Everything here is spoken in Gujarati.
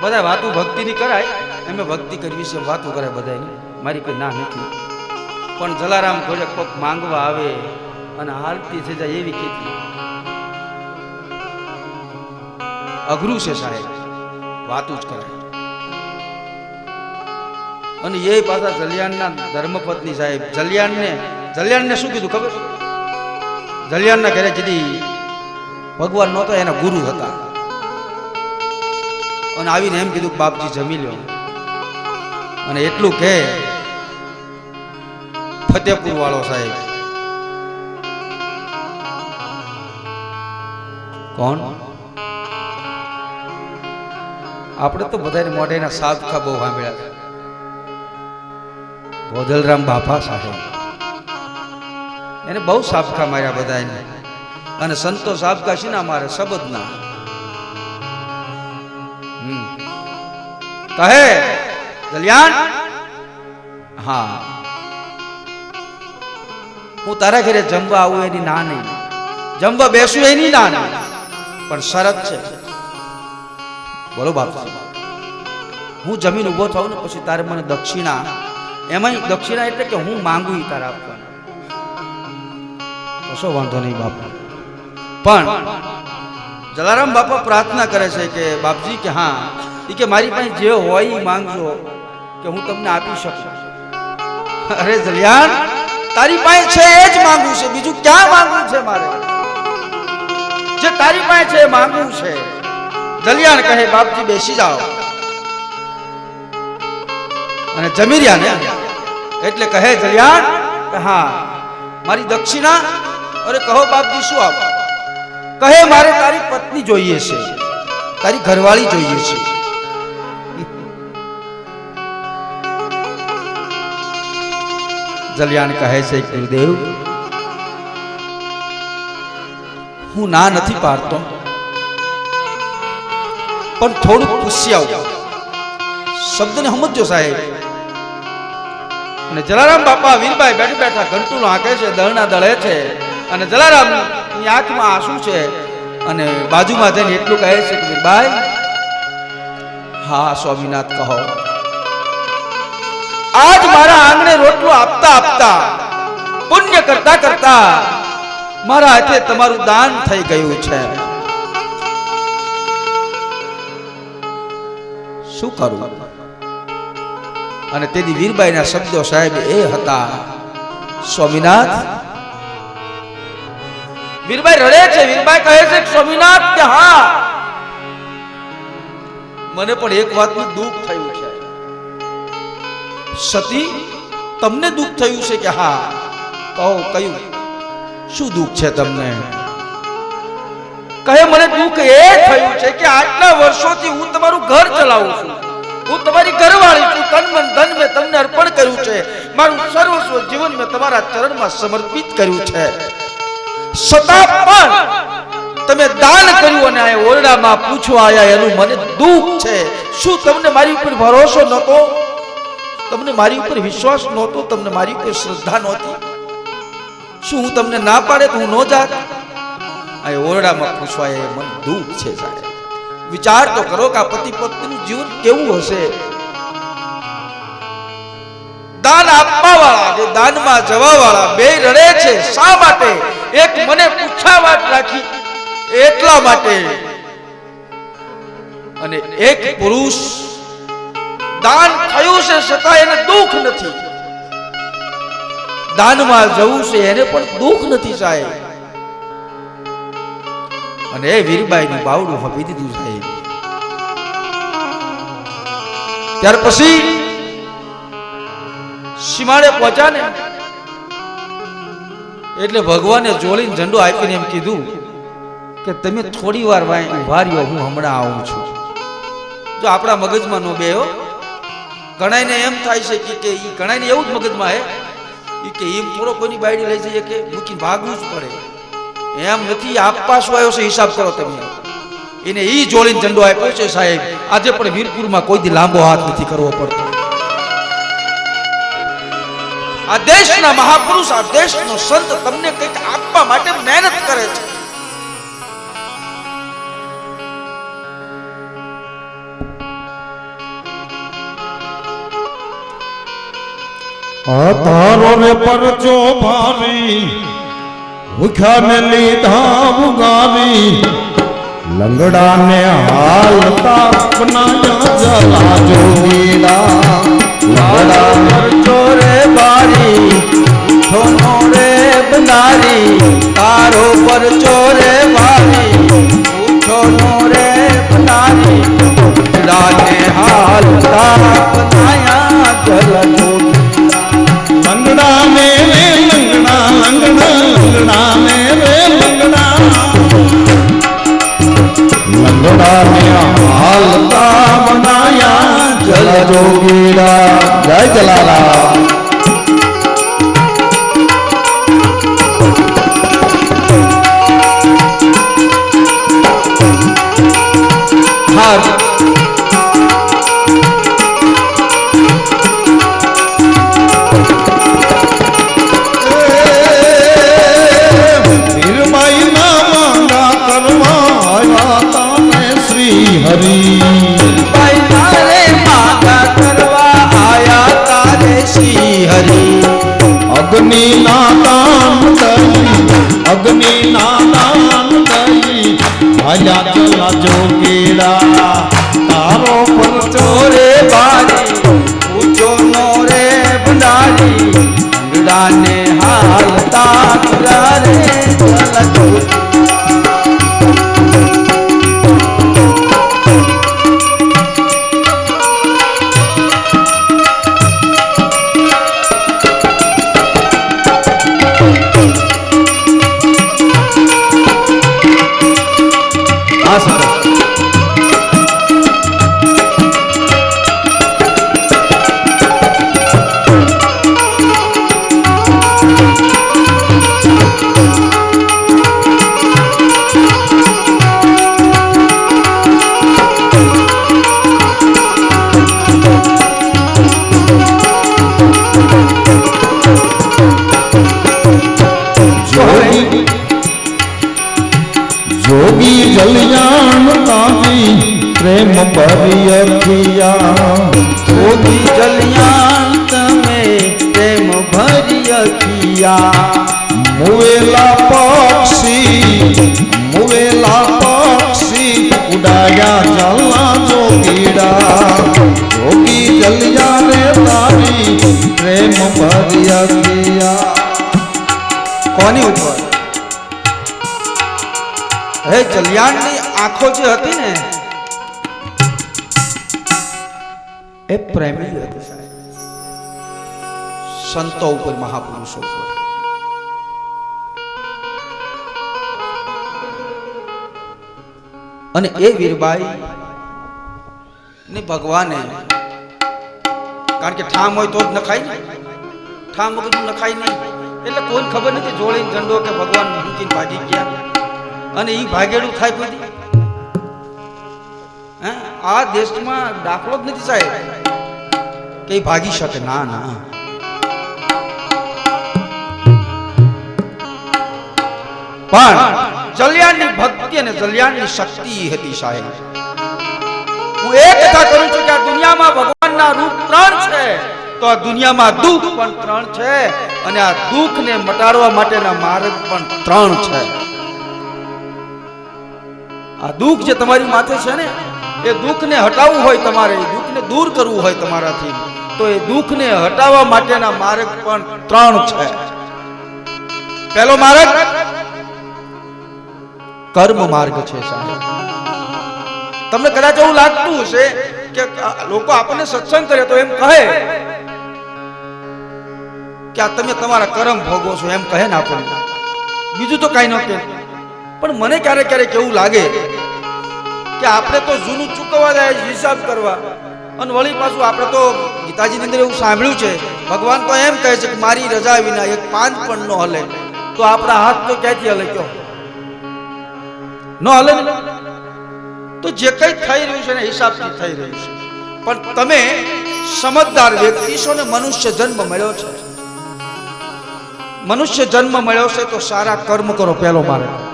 બધા વાતું ભક્તિની કરાય, એમ ભક્તિ કરવી છે વાતું કરાય બધાની, મારી કોઈ ના નથી. પણ જલારામ ઘોડે કોક માંગવા આવે અને હાલતી થઈ જાય એવી કેટલી અઘરું છે સાહેબ, વાતું જ કરાય. અને એ પાછા જલિયાણના ધર્મપત્ની સાહેબ, જલિયાણને શું કીધું ખબર? જલિયાણના ઘરે જતી ભગવાન નહોતો, એના ગુરુ હતા. અને આવીને એમ કીધું કે બાપજી જમી લો. અને એટલું કહે ફતેપુર વાળો સાહેબ, કોણ? આપણે તો બધાને મોઢેના સાબકા બહુ સાંભળ્યા છે. ભોદલરામ બાપા સાહેબ, એને બહુ સાબકા માર્યા બધાને. અને સંતો સાબકા છે ના મારે શબ્દના. કહે જલિયાણ, હા હું તારા ઘરે જમવા આવું એની ના નહીં, જમવા બેસું એની ના નહીં, પણ શરત છે. બોલો બાપ. હું જમીન ઉભો થાઉં ને પછી તારે મને દક્ષિણા, એમાં દક્ષિણા એટલે કે હું માંગુ તારે આપવાનું. કશો વાંધો નહીં બાપ. પણ જલારામ બાપા પ્રાર્થના કરે છે કે બાપજી કે હા, એ કે મારી પાસે જે હોય એ માંગજો કે હું તમને આપી શકું. અરે જલિયાણ, તારી પાસે છે એ જ માંગવું છે, બીજું ક્યાં માંગવું છે મારે? જે તારી પાસે છે એ માંગવું છે. જલિયાણ કહે બાપજી બેસી જાઓ. અને જમી રહ્યા ને એટલે કહે જલિયાણ હા મારી દક્ષિણા. અરે કહો બાપજી શું આપો? કહે મારે તારી પત્ની જોઈએ છે, તારી ઘરવાળી જોઈએ છે. જલિયાણ કહે છે ગુરુદેવ, હું ના નથી પાડતો, પણ થોડું પૂછી આવું. શબ્દને સમજો સાહેબ. અને જલારામ બાપા વીરબાઈ બેઠા બેઠા ઘંટુલો હાંકે છે, દળના દળે છે. અને જલારામ ની આંખમાં આંસુ છે. અને બાજુમાં જઈને એટલું કહે છે કે વીરબાઈ, હા સ્વામીનાથ કહો. આજ મારા આંગણે રોટલો આપતા આપતા, પુણ્ય કરતા કરતા મારા હાથે તમારું દાન થઈ ગયું છે. શું કરું? અને તેની વીરબાઈના શબ્દો સાહેબ એ હતા, સ્વામીનાથ. વીરબાઈ રડે છે. વીરબાઈ કહે છે સ્વામીનાથ કે હા મને પણ એક વાતનું દુઃખ થયું છે. સતી, તમને દુઃખ થયું છે કે હા? કહો કયું? શું દુઃખ છે તમને? કહે મને દુઃખ એ થયું છે કે આટલા વર્ષોથી હું તમારું ઘર ચલાવું છું, હું તમારી ઘરવાળી છું, તન મન ધન મેં તમને અર્પણ કર્યું છે, મારું સર્વસ્વ જીવન મેં તમારા ચરણમાં સમર્પિત કર્યું છે. છતાં પણ તમે દાન કર્યું અને આ ઓરડામાં પૂછવા આવ્યા એનું મને દુઃખ છે. શું તમને મારી ઉપર ભરોસો નહોતો? તમને મારી ઉપર વિશ્વાસ નહોતો? તમને મારી ઉપર શ્રદ્ધા નહોતી? શું હું તમને ના પાડે તો હું ન જાત? આ ઓરડામાં પૂછવા એ મને દુઃખ છે સાહેબ. વિચાર તો કરો કે આ પતિ પત્નીનું જીવન કેવું હશે. દાન આપવા વાળા જે દાનમાં જવા વાળા બે રડે છે. શા માટે? એક મને પૂછાવાટ રાખી એટલા માટે. અને એક પુરુષ દાન થયું છે છતાં એને દુઃખ નથી. દાનમાં જવું છે એને પણ દુઃખ નથી સાહેબ. અને એ વીરબાઈનું બાવડું આપી દીધું સાહેબ. ત્યાર પછી સીમાડે પહોંચ્યા ને એટલે ભગવાને જોડીને ઝંડો આપીને એમ કીધું કે તમે થોડી વાર ઉભા રહ્યો, હું હમણાં આવું છું. જો આપણા મગજમાં નો બેહો. ઘણાને એમ થાય છે કે ઘણાને એવું જ મગજમાં હે કે એમ થોડો કોઈની બાયડી લઈ જઈએ કે મૂકીને ભાગવું જ પડે. એમ નથી. આપવા શું આવ્યો છે હિસાબ કરો તમે. એને ઈ જોડીને ઝંડો આપ્યો છે સાહેબ. આજે પણ વીરપુરમાં કોઈ દી લાંબો હાથ નથી કરવો પડતો. આ દેશના મહાપુરુષ, આ દેશનો સંત તમને કંઈક આપવા માટે મહેનત કરે છે. તારો રે પરચો ભારી ભૂખ્યા ને લીધા ઉગારી લંગડા ને હાલતા બનાયા જલા જોગીડા લાલા પરચો રે બારી છોનો રે બનારી તારો પરચો રે બારી છોનો રે બનારી લાને હાલતા બનાયા જલ જોગી લંગડા ને રે લંગડા લંગડા લંગડા ને રે લંગડા લંગડા ને હાલતા બનાયા જલ જોગીડા જય જલાલા હાર વીરબાઈ ના માંગા કરવા આવ્યા તાને શ્રી હરી ભાઈ તારે માગા કરવા આયા તારે શ્રી હરી અગ્નિ ના દાન દઈ અગ્નિ ના દાન દઈ ભાયા ચલા જોગીડા તારો પરચો રે બારી ઊંચો નો રે ભંડારી અંગડાને હાલતા તુરા રે ચલજો આ સર જોગી જોગી જલિયાણ તાજી પ્રેમ ભરી અખિયા જોગી જલિયાણ તમે પ્રેમ ભરી અખિયા મુવેલા પક્ષી ઉડાયા ચાલા જોગીડા જોગી જલિયા રે તારી પ્રેમ ભરી અખિયા કોની ઉપર હે જલિયાણની આંખો જે હતી ને એ પ્રેમી હતી સાહેબ સંતો ઉપર મહાપુરુષો ઉપર અને એ વીરબાઈ ને ભગવાને કારણ કે ઠામ હોય તો જ નખાય ને ઠામ વગર નખાય નહીં એટલે કોઈ ખબર નથી જોડીને ઝંડો કે ભગવાન મૂકીને ભાગી ગયા અને ઈ ભાગેડું થાય કોઈ હે આ દેશમાં દાખલો જ નથી સાહેબ કે ઈ ભાગી શકે ના ના પણ જલિયાણની ભક્તિ અને જલિયાણની શક્તિ હતી સાહેબ હું એક કથા કરું છું કે આ દુનિયામાં ભગવાનના રૂપ 3 છે તો આ દુનિયામાં દુઃખ પણ 3 છે અને આ દુઃખને મટાડવા માટેના માર્ગ પણ 3 છે આ દુઃખ જે તમારી માથે છે ને એ દુઃખને હટાવવું હોય તમારે એ દુઃખને દૂર કરવું હોય તમારાથી તો એ દુઃખને હટાવવા માટેના માર્ગ પણ 3 છે પહેલો માર્ગ કર્મ માર્ગ છે સાહેબ તમને કદાચ એવું લાગતું હશે કે લોકો આપણને સત્સંગ કરે તો એમ કહે કે આ તમે તમારા કર્મ ભોગવો છો એમ કહે ને આપણને બીજું તો કાંઈ ન કહે પણ મને ક્યારેક ક્યારેક એવું લાગે કે આપણે તો જૂનું ચૂકવવા જાય હિસાબ કરવા અને વળી પાછું આપણે તો ગીતાજીની અંદર એવું સાંભળ્યું છે ભગવાન તો એમ કહે છે કે મારી રજા વિના એક પાંચ પણ ન હલે તો આપણા હાથ તો ક્યાંથી હલે કયો ન હલે તો જે કંઈ થઈ રહ્યું છે ને હિસાબથી થઈ રહ્યું છે પણ તમે સમજદાર વ્યક્તિ છો ને મનુષ્ય જન્મ મળ્યો છે મનુષ્ય જન્મ મળ્યો છે તો સારા કર્મ કરો પહેલો માર્ગ